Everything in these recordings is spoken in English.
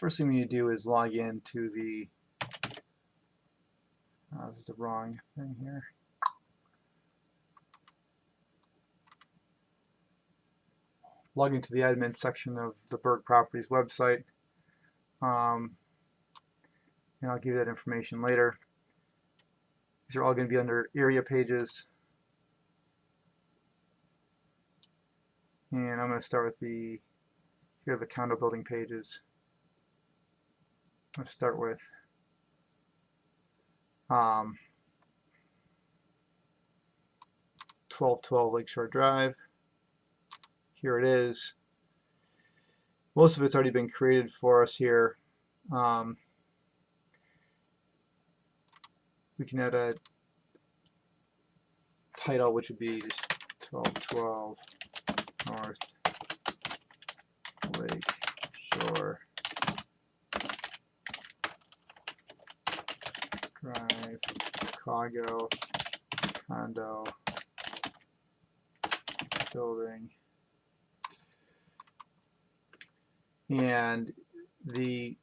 First thing we need to do is log in to the, this is the wrong thing here. Log into the admin section of the Berg Properties website. And I'll give you that information later. These are all going to be under area pages. And I'm going to start with here are the condo building pages. I'm going to start with 1212 Lakeshore Drive. Here it is. Most of it's already been created for us here. We can add a title, which would be just 1212 North Lake Shore Drive, Chicago, condo, building. And the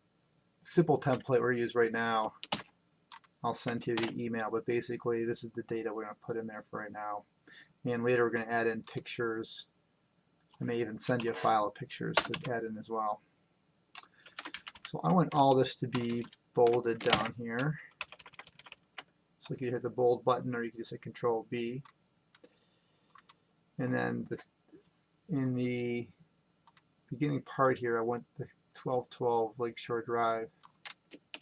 simple template we're using right now, I'll send you the email, but basically this is the data we're going to put in there for right now. And later we're going to add in pictures. I may even send you a file of pictures to add in as well. So I want all this to be bolded down here. So you can hit the bold button, or you can just hit Control B. And then in the beginning part here, I want the 1212 Lakeshore Drive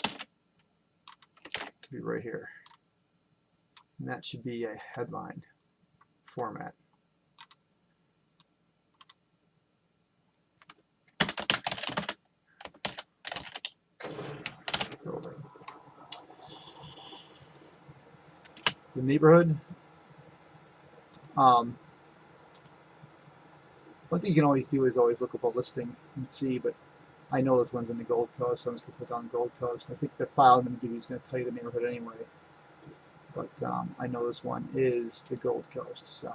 to be right here. And that should be a headline format. Building. The neighborhood. One thing you can always do is always look up a listing and see, but I know this one's in the Gold Coast, so I'm just going to put down Gold Coast. I think the file I'm going to give you is going to tell you the neighborhood anyway, but I know this one is the Gold Coast, so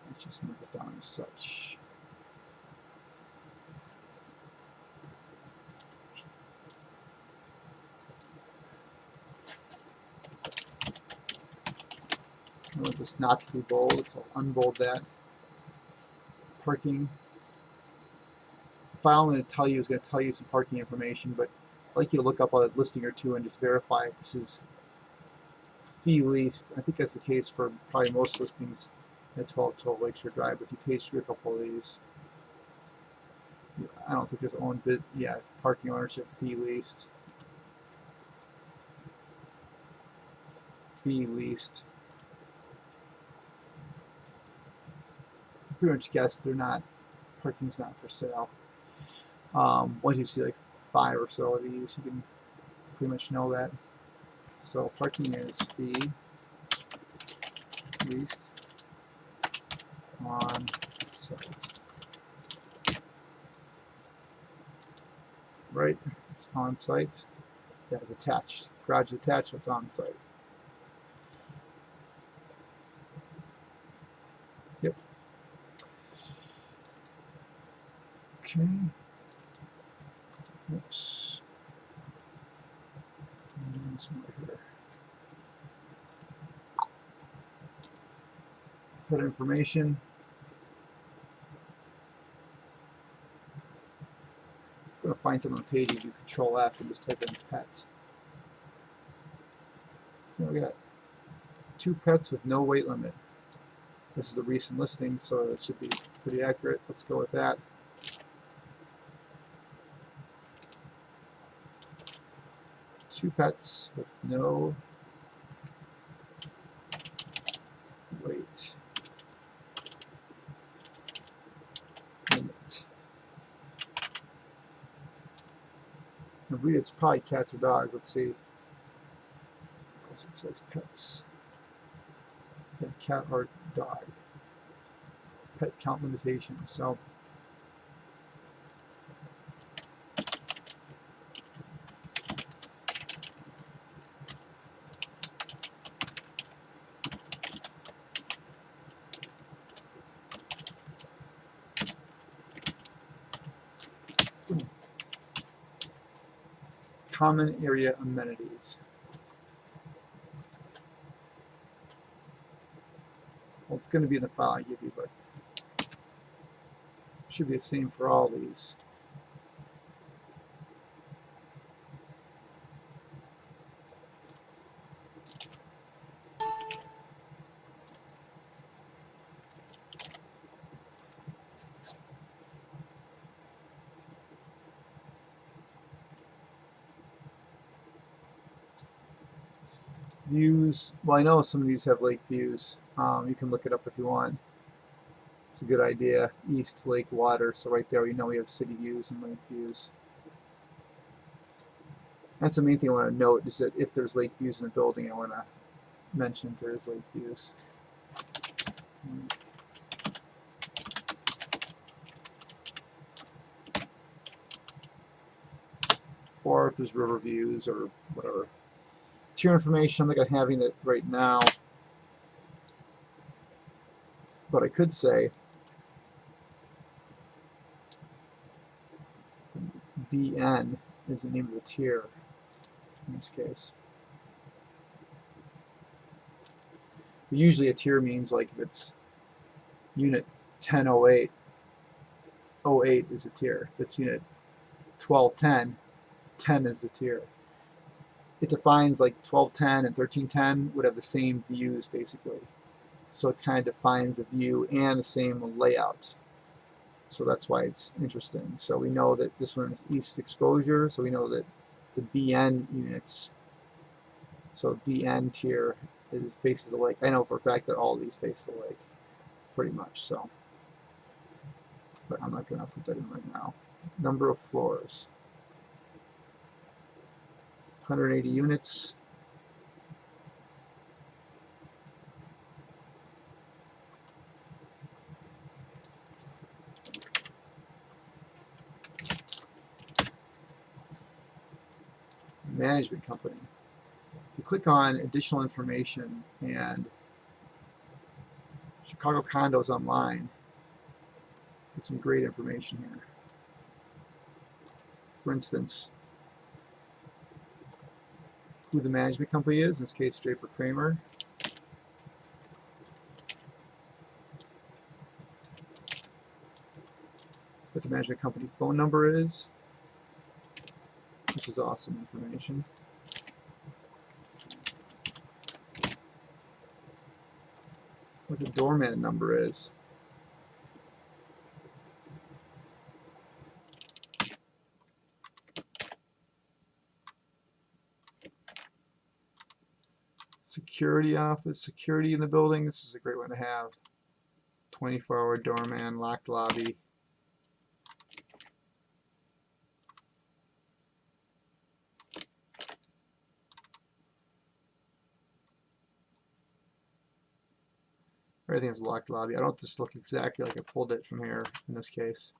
let's just move it down as such. I want this not to be bold, so I'll unbold that. Parking. The file I'm going to tell you is going to tell you some parking information, but I'd like you to look up a listing or two and just verify if this is fee leased. I think that's the case for probably most listings at 1212 Lakeshore Drive. If you page through a couple of these, I don't think there's own bit. Yeah, parking ownership, fee leased, fee leased. Pretty much guess they're not, parking's not for sale. Once you see like 5 or so of these, you can pretty much know that. So parking is fee leased on site. Right, it's on site. Yeah, it's attached. Garage is attached, so it's on site. Yep. Okay. Oops. I'm doing some right here. Put information. If you want to find something on the page, you do Control F and just type in pets. We got 2 pets with no weight limit. This is a recent listing, so it should be pretty accurate. Let's go with that. Two pets with no weight limit. I believe it's probably cats or dogs. Let's see. What else it says? Pets. Yeah, cat or dog. Pet count limitation. So common area amenities. Well, it's going to be in the file I give you, but it should be the same for all these. Views, well, I know some of these have lake views. You can look it up if you want. It's a good idea. East lake water, so right there we know we have city views and lake views. That's the main thing I want to note, is that if there's lake views in the building, I want to mention there's lake views. Or if there's river views or whatever. Tier information, I'm not going to having it right now, but I could say BN is the name of the tier in this case. But usually a tier means, like, if it's unit 1008, 08 is a tier. If it's unit 1210, 10 is the tier. It defines, like, 1210 and 1310 would have the same views basically. So it kind of defines the view and the same layout. So that's why it's interesting. So we know that this one is east exposure, so we know that the BN units, so BN tier faces the lake. I know for a fact that all of these face the lake, pretty much, so. But I'm not going to put that in right now. Number of floors. 180 units. Management company. If you click on additional information and Chicago Condos Online, get some great information here. For instance, who the management company is, in this case Draper Kramer. What the management company phone number is, which is awesome information. What the doorman number is. Security office, security in the building. This is a great one to have. 24-hour doorman, locked lobby. Everything is locked lobby. I don't just look exactly like I pulled it from here in this case.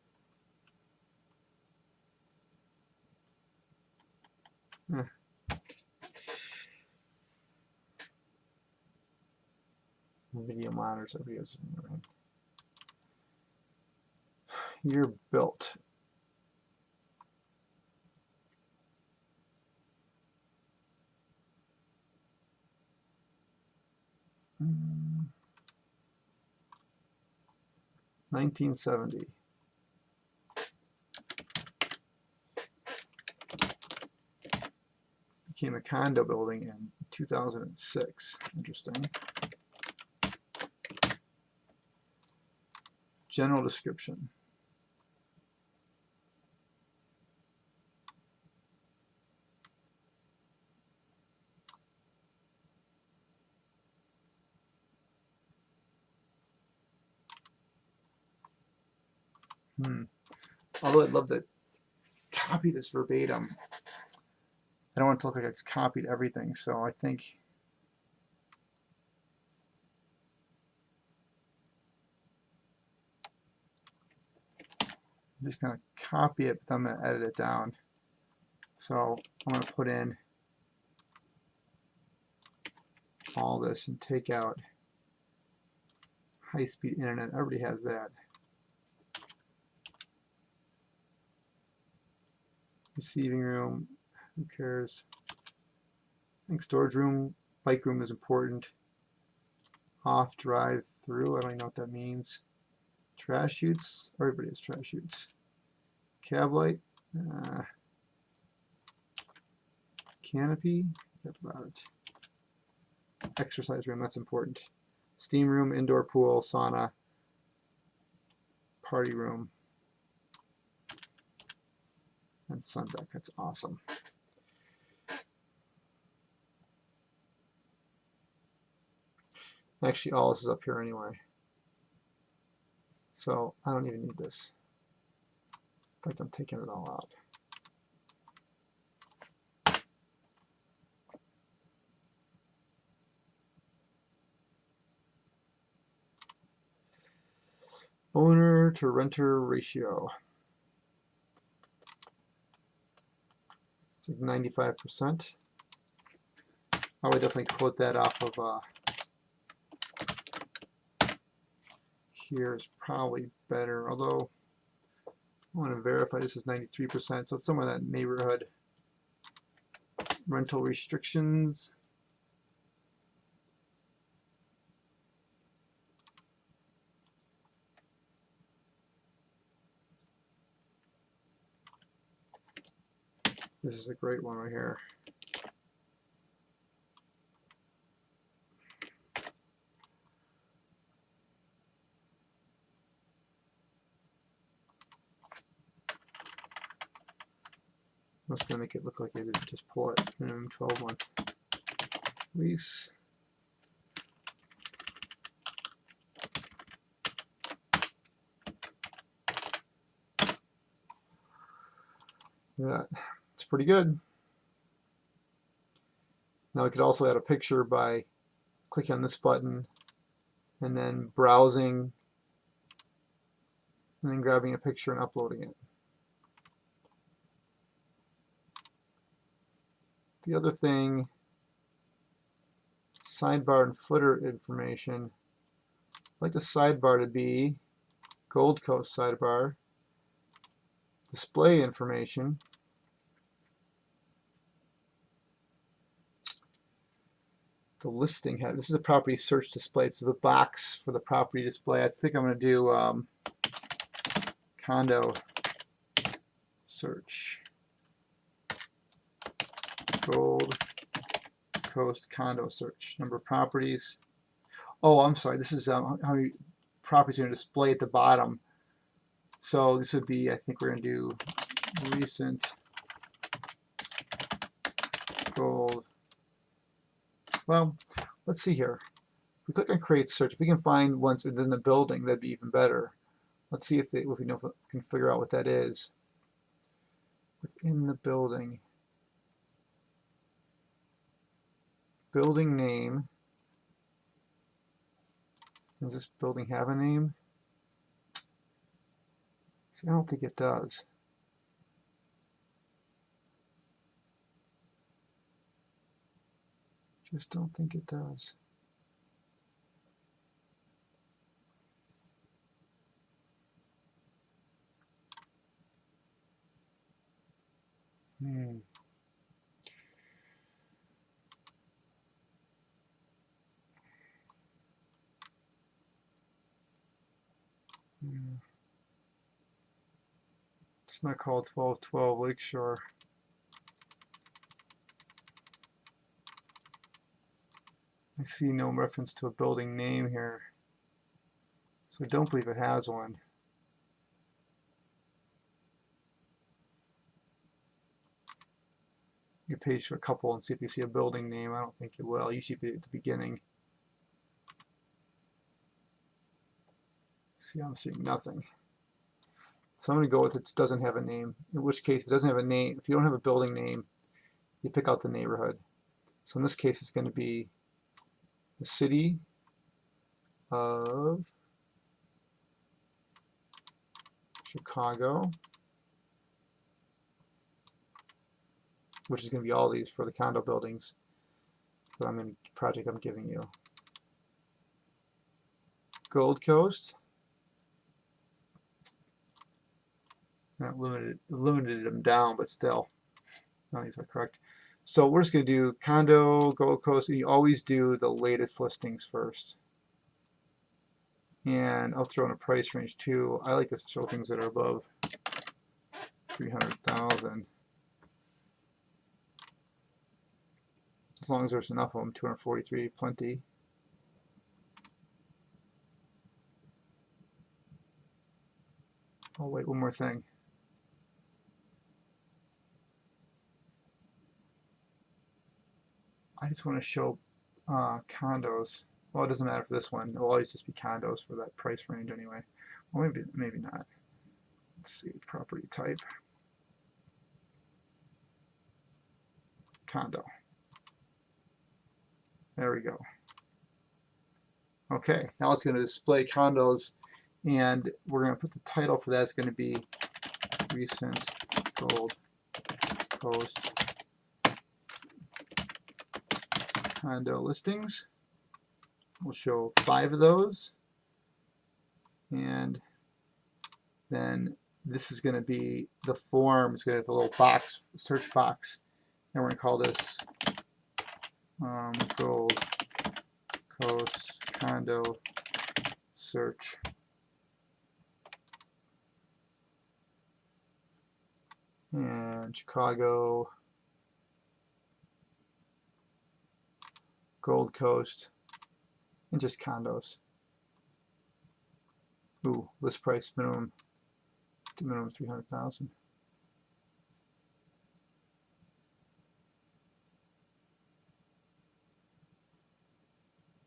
Video monitors, videos. You're built. Mm. 1970. Became a condo building in 2006. Interesting. General description. Although I'd love to copy this verbatim, I don't want it to look like I've copied everything, so I think I'm just going to copy it, but I'm going to edit it down. So I'm going to put in all this and take out high-speed internet. Everybody has that. Receiving room, Who cares? I think storage room, bike room is important. Off drive through, I don't even know what that means. Trash chutes, everybody has trash chutes. Cab light, canopy, forget about it. Exercise room, that's important. Steam room, indoor pool, sauna, party room, and sun deck. That's awesome. Actually, all this is up here anyway. So I don't even need this. In fact, I'm taking it all out. Owner to renter ratio. It's like 95%. I would definitely quote that off of here is probably better, although I want to verify this is 93%, so it's somewhere in that neighborhood. Rental restrictions. This is a great one right here. I'm just going to make it look like I didn't just pull it. Minimum 12-month lease. Yeah, it's pretty good. Now we could also add a picture by clicking on this button and then browsing and then grabbing a picture and uploading it. The other thing, sidebar and footer information. I'd like the sidebar to be Gold Coast sidebar. Display information. The listing head. This is a property search display. So the box for the property display. I think I'm going to do condo search. Gold Coast condo search. Number of properties. Oh, I'm sorry. This is how many properties are going to display at the bottom. So this would be, I think we're going to do recent gold. Well, let's see here. If we click on create search, if we can find ones within the building, that'd be even better. Let's see if we can figure out what that is. Within the building. Building name. Does this building have a name? See, I don't think it does. Just don't think it does. It's not called 1212 Lakeshore. I see no reference to a building name here. So I don't believe it has one. You page for a couple and see if you see a building name. I don't think you will. Usually be at the beginning. See, I'm seeing nothing. So I'm going to go with it doesn't have a name. In which case, if it doesn't have a name, if you don't have a building name, you pick out the neighborhood. So in this case, it's going to be the city of Chicago, which is going to be all these for the condo buildings that I'm in project I'm giving you. Gold Coast. Not limited them down, but still. None of these are correct. So we're just going to do condo, Gold Coast, and you always do the latest listings first. And I'll throw in a price range too. I like to show things that are above 300,000. As long as there's enough of them, 243, plenty. Oh wait, one more thing. I just want to show condos. Well, it doesn't matter for this one. It will always just be condos for that price range anyway. Well, maybe not. Let's see, property type. Condo. There we go. Okay, now it's going to display condos, and we're going to put the title for that. It's going to be recent Gold Coast condo listings. We'll show 5 of those, and then this is going to be the form. It's going to have a little box, search box, and we're going to call this Gold Coast condo search. And Chicago, Gold Coast, and just condos. Ooh, list price minimum 300,000.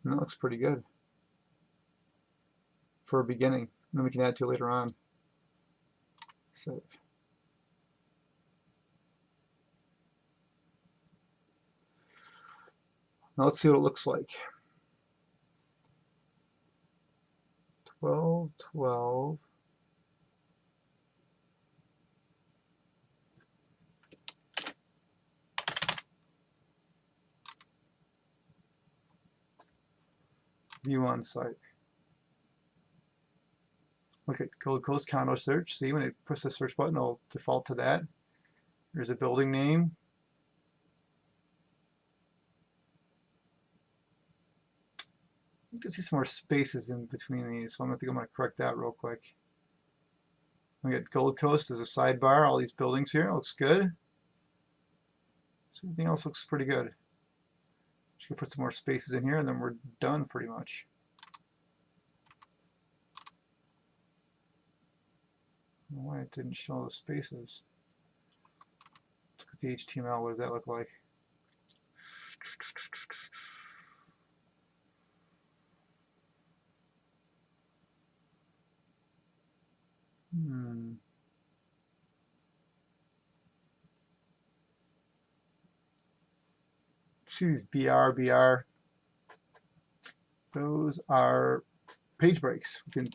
And that looks pretty good for a beginning. And then we can add to it later on. Save. Now let's see what it looks like. 1212. View on site. Look at Gold Coast condo search. See, when it press the search button, it'll default to that. There's a building name. You can see some more spaces in between these, so I think I'm going to correct that real quick. We get Gold Coast as a sidebar, all these buildings here. It looks good. So everything else looks pretty good. Just gonna put some more spaces in here, and then we're done pretty much. I don't know why it didn't show the spaces. Let's look at the HTML. What does that look like? Choose BR. Those are page breaks. We can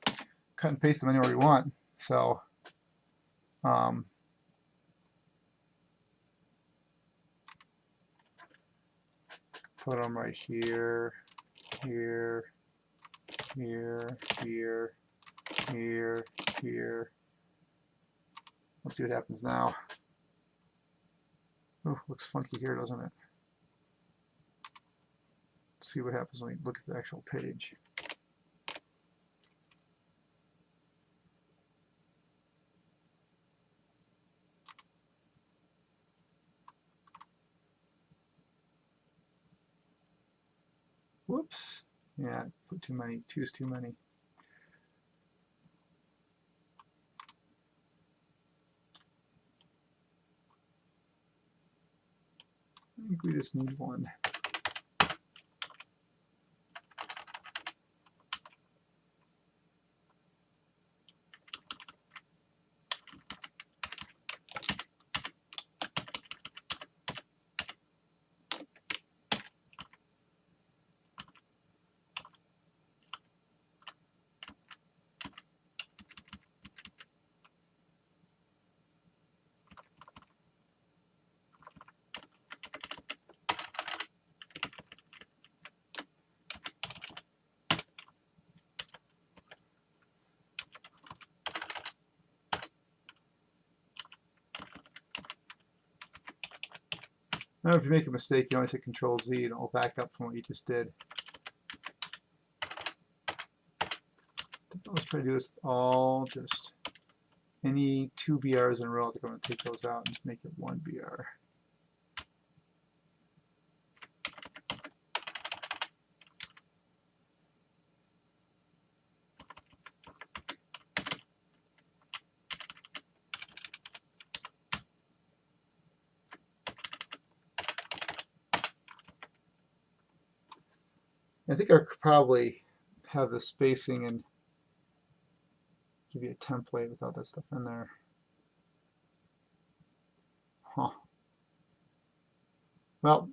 cut and paste them anywhere we want. So put them right here, here, here, here, here, here. Let's see what happens now. Oh, looks funky here, doesn't it? Let's see what happens when we look at the actual page. Whoops. Yeah, put too many. 2 is too many. I think we just need 1. Now if you make a mistake, you always hit Control Z and it'll back up from what you just did. Let's try to do this all just any 2 BRs in a row. I think I'm going to take those out and just make it 1 BR. I think I could probably have the spacing and give you a template without that stuff in there. Huh. Well,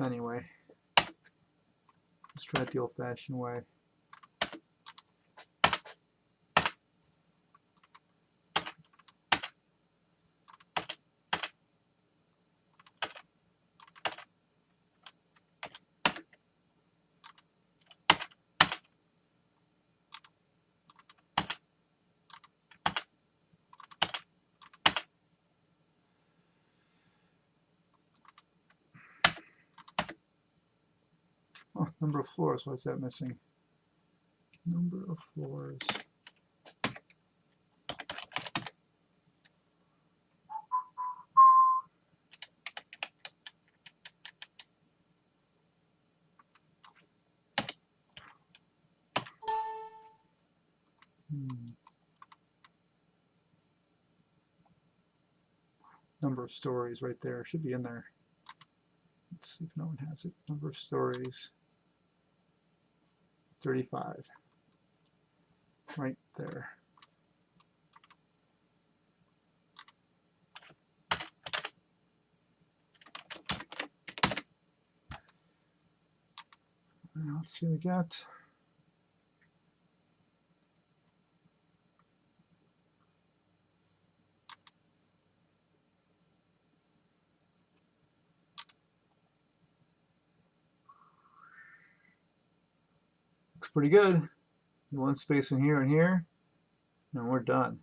anyway, let's try it the old-fashioned way. Oh, number of floors, why is that missing? Number of floors. Number of stories right there, should be in there. Let's see if no one has it. Number of stories, 35, right there. Let's see what we got. Looks pretty good. One space in here and here, and we're done.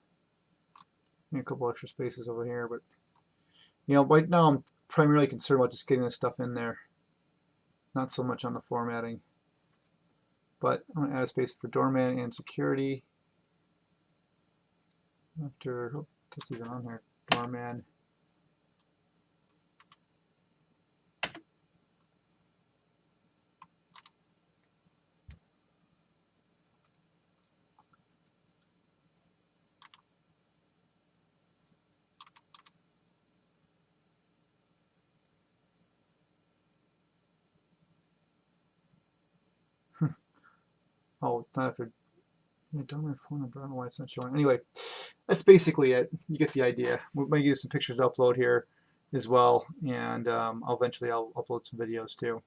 Maybe a couple extra spaces over here, but you know, right now I'm primarily concerned about just getting this stuff in there, not so much on the formatting. But I'm going to add a space for doorman and security. After, oh, that's even on here, doorman. Oh, it's not after. Yeah, doorman phone number. I don't know why it's not showing. Anyway, that's basically it. You get the idea. We might get some pictures to upload here as well, and I'll eventually upload some videos too.